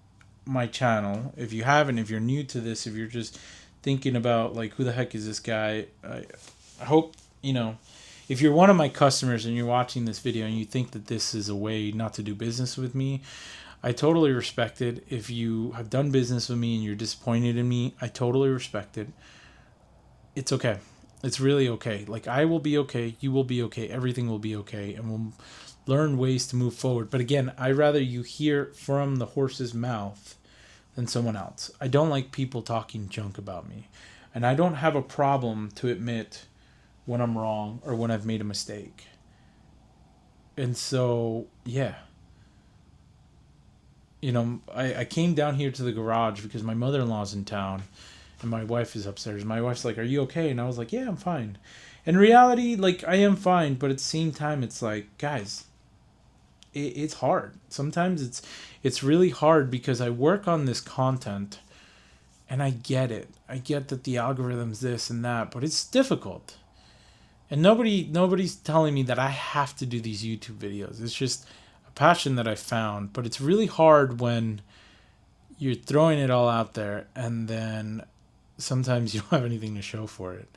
my channel, if you haven't, if you're new to this, if you're just thinking about like, who the heck is this guy? I hope, if you're one of my customers and you're watching this video and you think that this is a way not to do business with me, I totally respect it. If you have done business with me and you're disappointed in me, I totally respect it. It's okay. It's really okay. Like, I will be okay. You will be okay. Everything will be okay. And we'll learn ways to move forward. But again, I'd rather you hear from the horse's mouth than someone else. I don't like people talking junk about me. And I don't have a problem to admit when I'm wrong or when I've made a mistake. And so, yeah. I came down here to the garage because my mother-in-law's in town. And my wife is upstairs. My wife's like, "Are you okay?" And I was like, "Yeah, I'm fine." In reality, like, I am fine, but at the same time, it's like, guys, it's hard. Sometimes it's really hard because I work on this content, and I get it. I get that the algorithm's this and that, but it's difficult. And nobody's telling me that I have to do these YouTube videos. It's just a passion that I found, but it's really hard when you're throwing it all out there and then sometimes you don't have anything to show for it.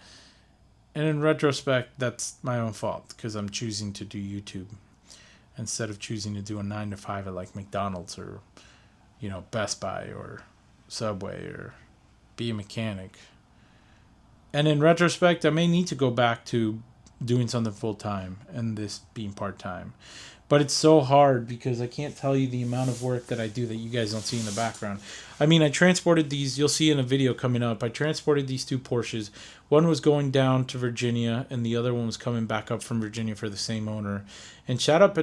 And in retrospect, that's my own fault because I'm choosing to do YouTube instead of choosing to do a 9 to 5 at like McDonald's or, Best Buy or Subway or be a mechanic. And in retrospect, I may need to go back to doing something full time and this being part time. But it's so hard because I can't tell you the amount of work that I do that you guys don't see in the background. I mean, I transported these, you'll see in a video coming up, I transported these 2 Porsches. One was going down to Virginia and the other one was coming back up from Virginia for the same owner. And shout out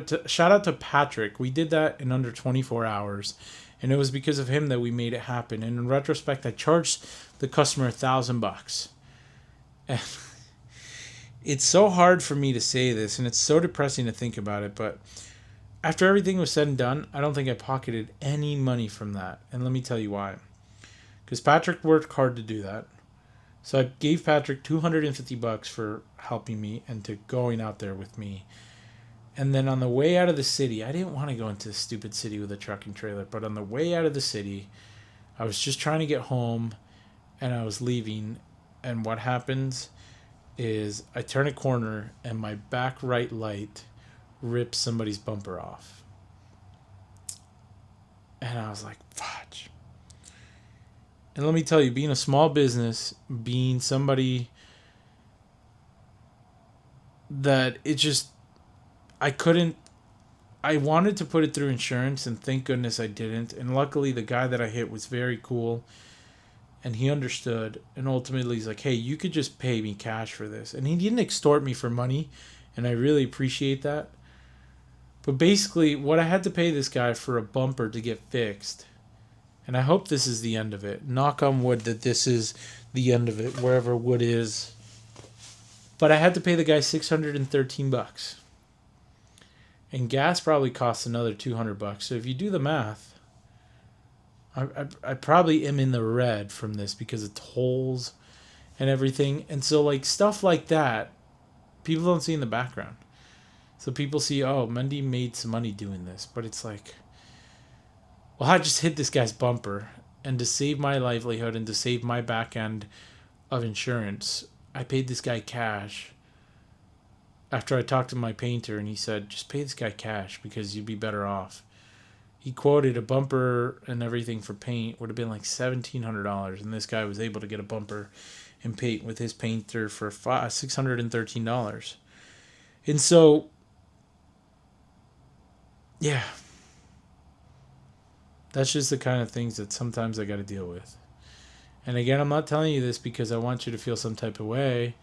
to Patrick. We did that in under 24 hours. And it was because of him that we made it happen. And in retrospect, I charged the customer $1,000. And it's so hard for me to say this, and it's so depressing to think about it, but after everything was said and done, I don't think I pocketed any money from that. And let me tell you why. Because Patrick worked hard to do that. So I gave Patrick $250 for helping me and to going out there with me. And then on the way out of the city, I didn't want to go into this stupid city with a truck and trailer, but on the way out of the city, I was just trying to get home, and I was leaving, and what happens is I turn a corner and my back right light rips somebody's bumper off. And I was like, fudge. And let me tell you, being a small business, being somebody that it just, I wanted to put it through insurance and thank goodness I didn't. And luckily the guy that I hit was very cool. And he understood, and ultimately he's like, "Hey, you could just pay me cash for this." And he didn't extort me for money, and I really appreciate that. But basically, what I had to pay this guy for a bumper to get fixed, and I hope this is the end of it. Knock on wood that this is the end of it, wherever wood is. But I had to pay the guy $613. And gas probably costs another $200. So if you do the math, I probably am in the red from this because of tolls and everything. And so, like, stuff like that, people don't see in the background. So people see, oh, Mendy made some money doing this. But it's like, well, I just hit this guy's bumper. And to save my livelihood and to save my back end of insurance, I paid this guy cash. After I talked to my painter and he said, just pay this guy cash because you'd be better off. He quoted a bumper and everything for paint would have been like $1,700, and this guy was able to get a bumper and paint with his painter for $613. And so, yeah, that's just the kind of things that sometimes I got to deal with. And again, I'm not telling you this because I want you to feel some type of way,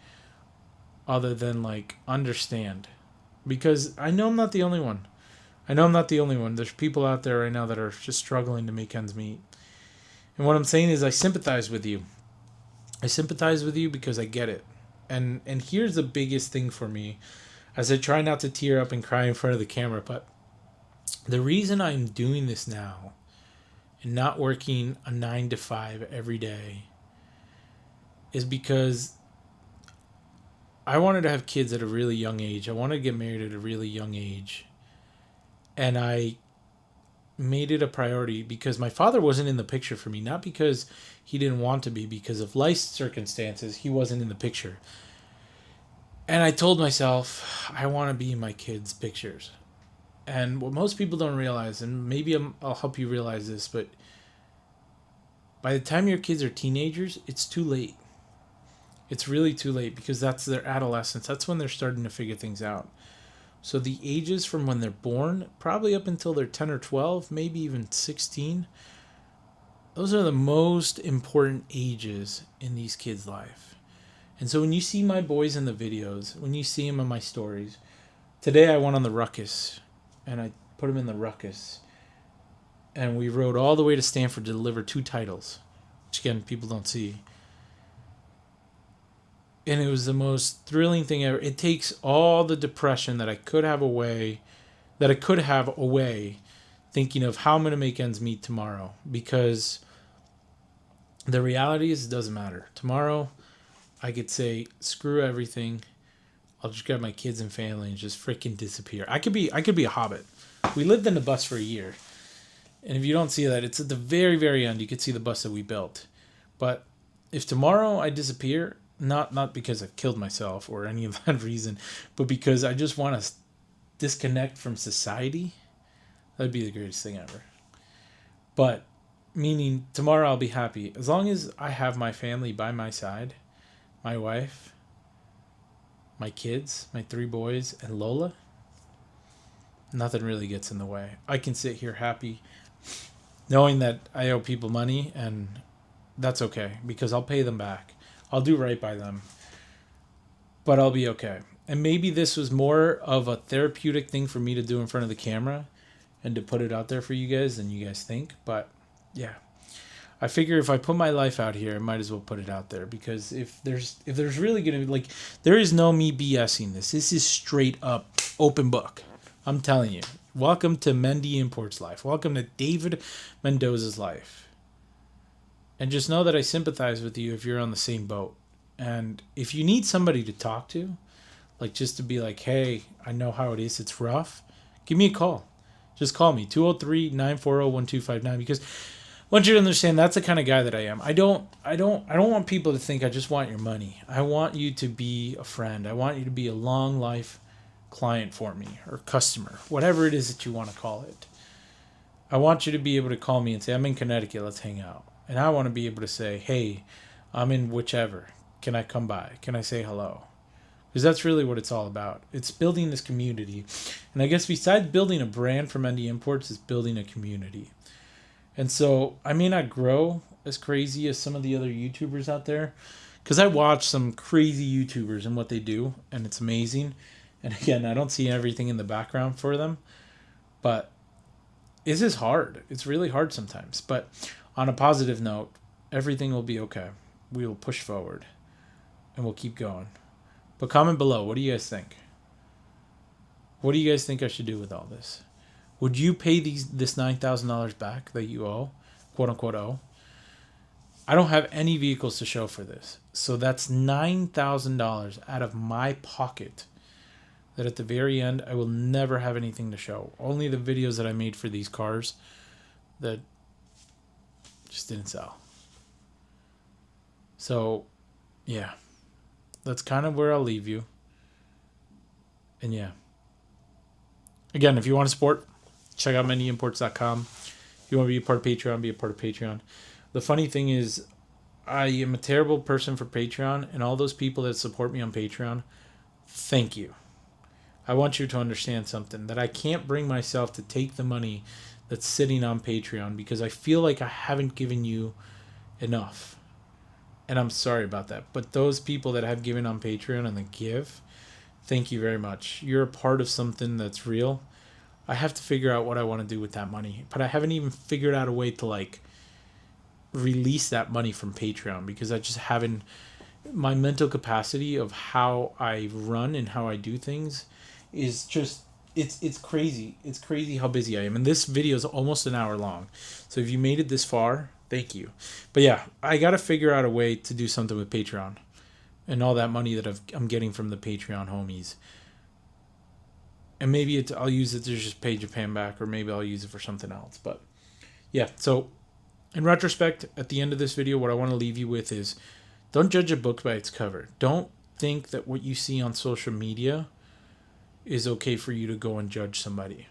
other than like understand. Because I know I'm not the only one. I know I'm not the only one. There's people out there right now that are just struggling to make ends meet. And what I'm saying is I sympathize with you. I sympathize with you because I get it. And here's the biggest thing for me, as I try not to tear up and cry in front of the camera, but the reason I'm doing this now and not working a 9 to 5 every day is because I wanted to have kids at a really young age. I wanted to get married at a really young age. And I made it a priority because my father wasn't in the picture for me, not because he didn't want to be, because of life circumstances, he wasn't in the picture. And I told myself, I want to be in my kids' pictures. And what most people don't realize, and maybe I'll help you realize this, but by the time your kids are teenagers, it's too late. It's really too late because that's their adolescence. That's when they're starting to figure things out. So the ages from when they're born, probably up until they're 10 or 12, maybe even 16, those are the most important ages in these kids' life. And so when you see my boys in the videos, when you see them in my stories, today I went on the ruckus, and I put them in the ruckus. And we rode all the way to Stanford to deliver 2 titles, which again, people don't see. And it was the most thrilling thing ever. It takes all the depression that I could have away, thinking of how I'm going to make ends meet tomorrow. Because the reality is it doesn't matter. Tomorrow, I could say, screw everything. I'll just grab my kids and family and just freaking disappear. I could be a hobbit. We lived in the bus for a year. And if you don't see that, it's at the very, very end. You could see the bus that we built. But if tomorrow I disappear, not because I've killed myself or any of that reason, but because I just want to disconnect from society, that'd be the greatest thing ever. But meaning tomorrow I'll be happy. As long as I have my family by my side, my wife, my kids, my 3 boys, and Lola, nothing really gets in the way. I can sit here happy knowing that I owe people money, and that's okay because I'll pay them back. I'll do right by them, but I'll be okay. And maybe this was more of a therapeutic thing for me to do in front of the camera and to put it out there for you guys than you guys think. But yeah, I figure if I put my life out here, I might as well put it out there, because if there's really going to be, like, there is no me BSing this. This is straight up open book. I'm telling you. Welcome to Mendy Imports life. Welcome to David Mendoza's life. And just know that I sympathize with you if you're on the same boat. And if you need somebody to talk to, like just to be like, hey, I know how it is, it's rough, give me a call. Just call me, 203-940-1259, because I want you to understand that's the kind of guy that I am. I don't want people to think I just want your money. I want you to be a friend. I want you to be a long life client for me, or customer, whatever it is that you want to call it. I want you to be able to call me and say, I'm in Connecticut, let's hang out. And I want to be able to say, hey, I'm in whichever. Can I come by? Can I say hello? Because that's really what it's all about. It's building this community. And I guess besides building a brand for Mendy Imports, it's building a community. And so I may not grow as crazy as some of the other YouTubers out there, because I watch some crazy YouTubers and what they do, and it's amazing. And again, I don't see everything in the background for them. But this is hard. It's really hard sometimes. But on a positive note, everything will be okay. We will push forward, and we'll keep going. But comment below. What do you guys think? What do you guys think I should do with all this? Would you pay this $9,000 back that you owe, quote unquote owe? I don't have any vehicles to show for this. So that's $9,000 out of my pocket that at the very end, I will never have anything to show. Only the videos that I made for these cars that just didn't sell. So, yeah. That's kind of where I'll leave you. And yeah. Again, if you want to support, check out mendyimports.com. If you want to be a part of Patreon, be a part of Patreon. The funny thing is, I am a terrible person for Patreon, and all those people that support me on Patreon, thank you. I want you to understand something, that I can't bring myself to take the money that's sitting on Patreon because I feel like I haven't given you enough. And I'm sorry about that. But those people that have given on Patreon and that give, thank you very much. You're a part of something that's real. I have to figure out what I want to do with that money, but I haven't even figured out a way to like release that money from Patreon because I just haven't. My mental capacity of how I run and how I do things is just it's crazy. It's crazy how busy I am. And this video is almost an hour long. So if you made it this far, thank you. But yeah, I got to figure out a way to do something with Patreon and all that money that I'm getting from the Patreon homies. And maybe I'll use it to just pay Japan back, or maybe I'll use it for something else. But yeah, so in retrospect, at the end of this video, what I want to leave you with is don't judge a book by its cover. Don't think that what you see on social media is okay for you to go and judge somebody.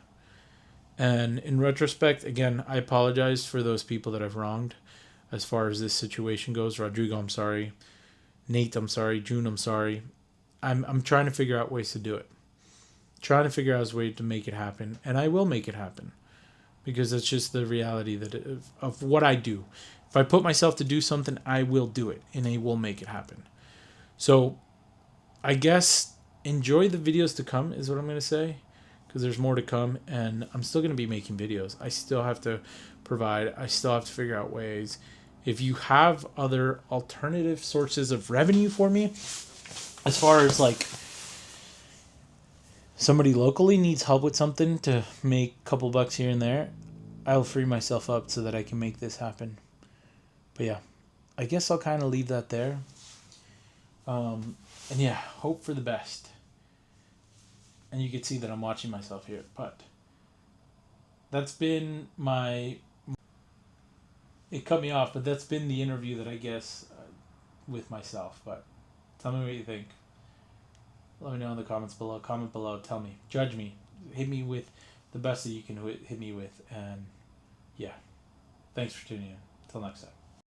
And in retrospect, again, I apologize for those people that I've wronged as far as this situation goes. Rodrigo, I'm sorry. Nate, I'm sorry. June, I'm sorry. I'm trying to figure out ways to do it. Trying to figure out a way to make it happen. And I will make it happen. Because that's just the reality of what I do. If I put myself to do something, I will do it. And I will make it happen. So, I guess enjoy the videos to come is what I'm going to say. Because there's more to come. And I'm still going to be making videos. I still have to provide. I still have to figure out ways. If you have other alternative sources of revenue for me, as far as like somebody locally needs help with something to make a couple bucks here and there, I'll free myself up so that I can make this happen. But yeah, I guess I'll kind of leave that there. And yeah, hope for the best. And you can see that I'm watching myself here. But that's been my... It cut me off, but that's been the interview that I guess with myself. But tell me what you think. Let me know in the comments below. Comment below. Tell me. Judge me. Hit me with the best that you can hit me with. And yeah. Thanks for tuning in. Until next time.